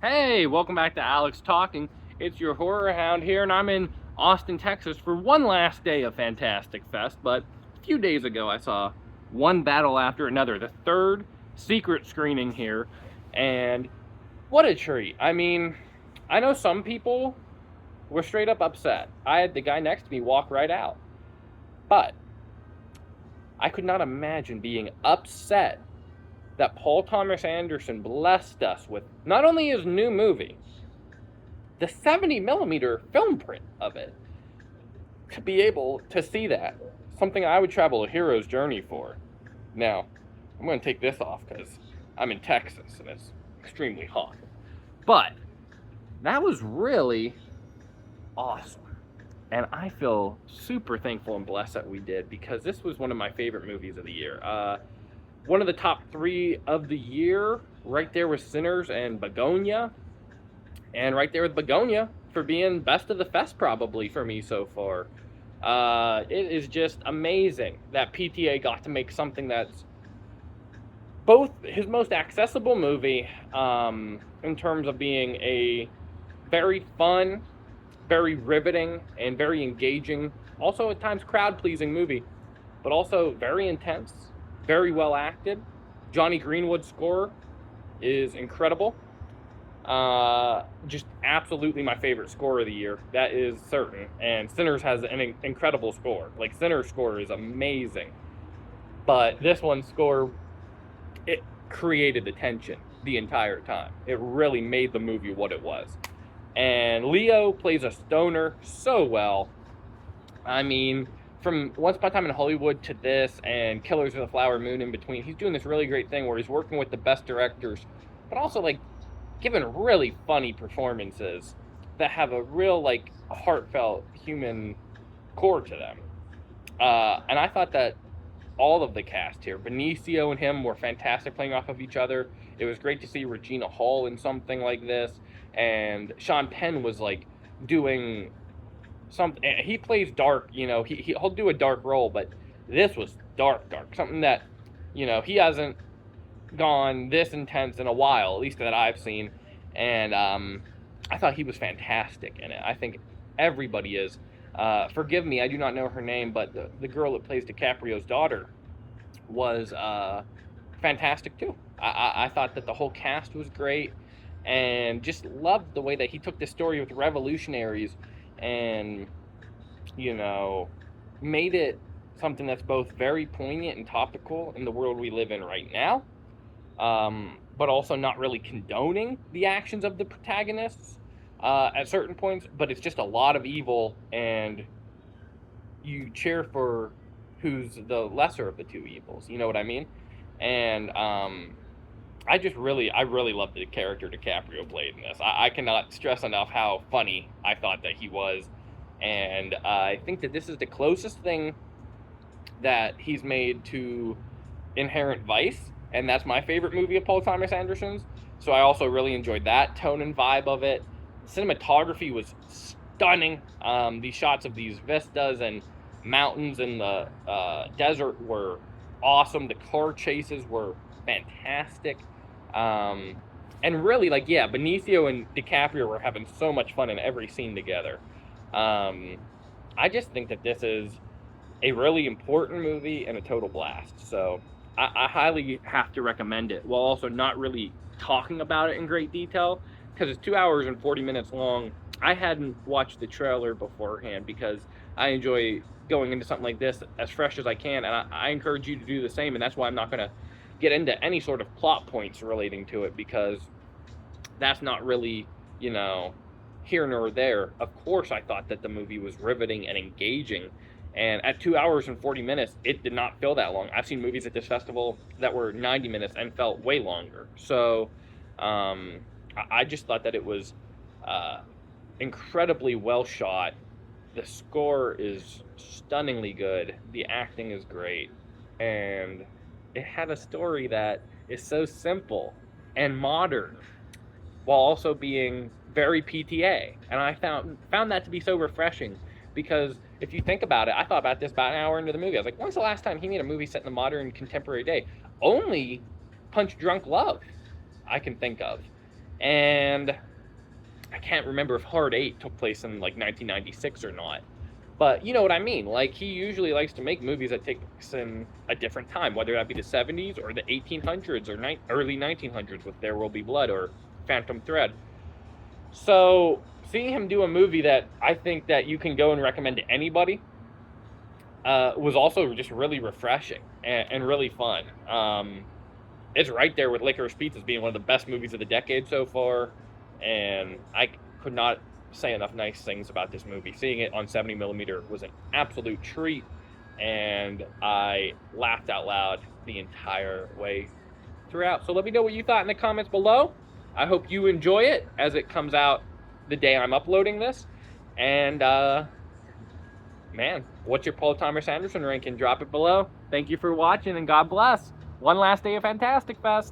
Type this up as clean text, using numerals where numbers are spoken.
Hey, welcome back to Alex Talking. It's your horror hound here, and I'm in Austin, Texas for one last day of Fantastic Fest. But a few days ago, I saw one battle after another, the third secret screening here, and what a treat. I mean, I know some people were straight up upset. I had the guy next to me walk right out, but I could not imagine being upset that Paul Thomas Anderson blessed us with not only his new movie, the 70 millimeter film print of it, to be able to see that. Something I would travel a hero's journey for. Now, I'm going to take this off because I'm in Texas and it's extremely hot. But that was really awesome. And I feel super thankful and blessed that we did because this was one of my favorite movies of the year. One of the top three of the year, right there with Sinners and Begonia. And right there with Begonia for being best of the fest probably for me so far. It is just amazing that PTA got to make something that's both his most accessible movie in terms of being a very fun, very riveting, and very engaging, also at times crowd pleasing movie, but also very intense, very well acted. Johnny Greenwood's score is incredible. Just absolutely my favorite score of the year. That is certain. And Sinners has an incredible score. Like Sinners' score is amazing, but this one's score, it created the tension the entire time. It really made the movie what it was. And Leo plays a stoner so well. I mean, from Once Upon a Time in Hollywood to this and Killers of the Flower Moon in between, he's doing this really great thing where he's working with the best directors, but also like giving really funny performances that have a real like heartfelt human core to them. And I thought that all of the cast here, Benicio and him were fantastic playing off of each other. It was great to see Regina Hall in something like this, and Sean Penn was like doing something. He plays dark, he'll do a dark role, but this was dark, something that he hasn't gone this intense in a while, at least that I've seen. And I thought he was fantastic in it. I think everybody is. Forgive me, I do not know her name, but the girl that plays DiCaprio's daughter was fantastic too. I thought that the whole cast was great and just loved the way that he took the story with revolutionaries and, you know, made it something that's both very poignant and topical in the world we live in right now, but also not really condoning the actions of the protagonists at certain points. But it's just a lot of evil, and you cheer for who's the lesser of the two evils. You know what I mean? And I really loved the character DiCaprio played in this. I cannot stress enough how funny I thought that he was, and I think that this is the closest thing that he's made to Inherent Vice, and that's my favorite movie of Paul Thomas Anderson's. So I also really enjoyed that tone and vibe of it. Cinematography was stunning. These shots of these vistas and mountains in the desert were awesome. The car chases were fantastic. Um, and really, like, yeah, Benicio and DiCaprio were having so much fun in every scene together. Um, I just think that this is a really important movie and a total blast. So I highly have to recommend it while also not really talking about it in great detail because it's 2 hours and 40 minutes long. I hadn't watched the trailer beforehand because I enjoy going into something like this as fresh as I can, and I encourage you to do the same. And that's why I'm not going to get into any sort of plot points relating to it because that's not really, you know, here nor there. Of course, I thought that the movie was riveting and engaging. And at 2 hours and 40 minutes, it did not feel that long. I've seen movies at this festival that were 90 minutes and felt way longer. So I just thought that it was uh, incredibly well shot. The score is stunningly good. The acting is great. And it had a story that is so simple and modern while also being very PTA. And I found that to be so refreshing because if you think about it, I thought about this about an hour into the movie. I was like, when's the last time he made a movie set in the modern contemporary day? Only Punch Drunk Love I can think of. And I can't remember if Hard 8 took place in like 1996 or not. But you know what I mean. Like, he usually likes to make movies that take place in a different time, whether that be the 70s or the 1800s or early 1900s with There Will Be Blood or Phantom Thread. So seeing him do a movie that I think that you can go and recommend to anybody was also just really refreshing and really fun. It's right there with Licorice Pizza as being one of the best movies of the decade so far, and I could not say enough nice things about this movie. Seeing it on 70mm was an absolute treat, and I laughed out loud the entire way throughout. So let me know what you thought in the comments below. I hope you enjoy it as it comes out the day I'm uploading this. And man, what's your Paul Thomas Anderson ranking? Drop it below. Thank you for watching, and God bless. One last day of Fantastic Fest.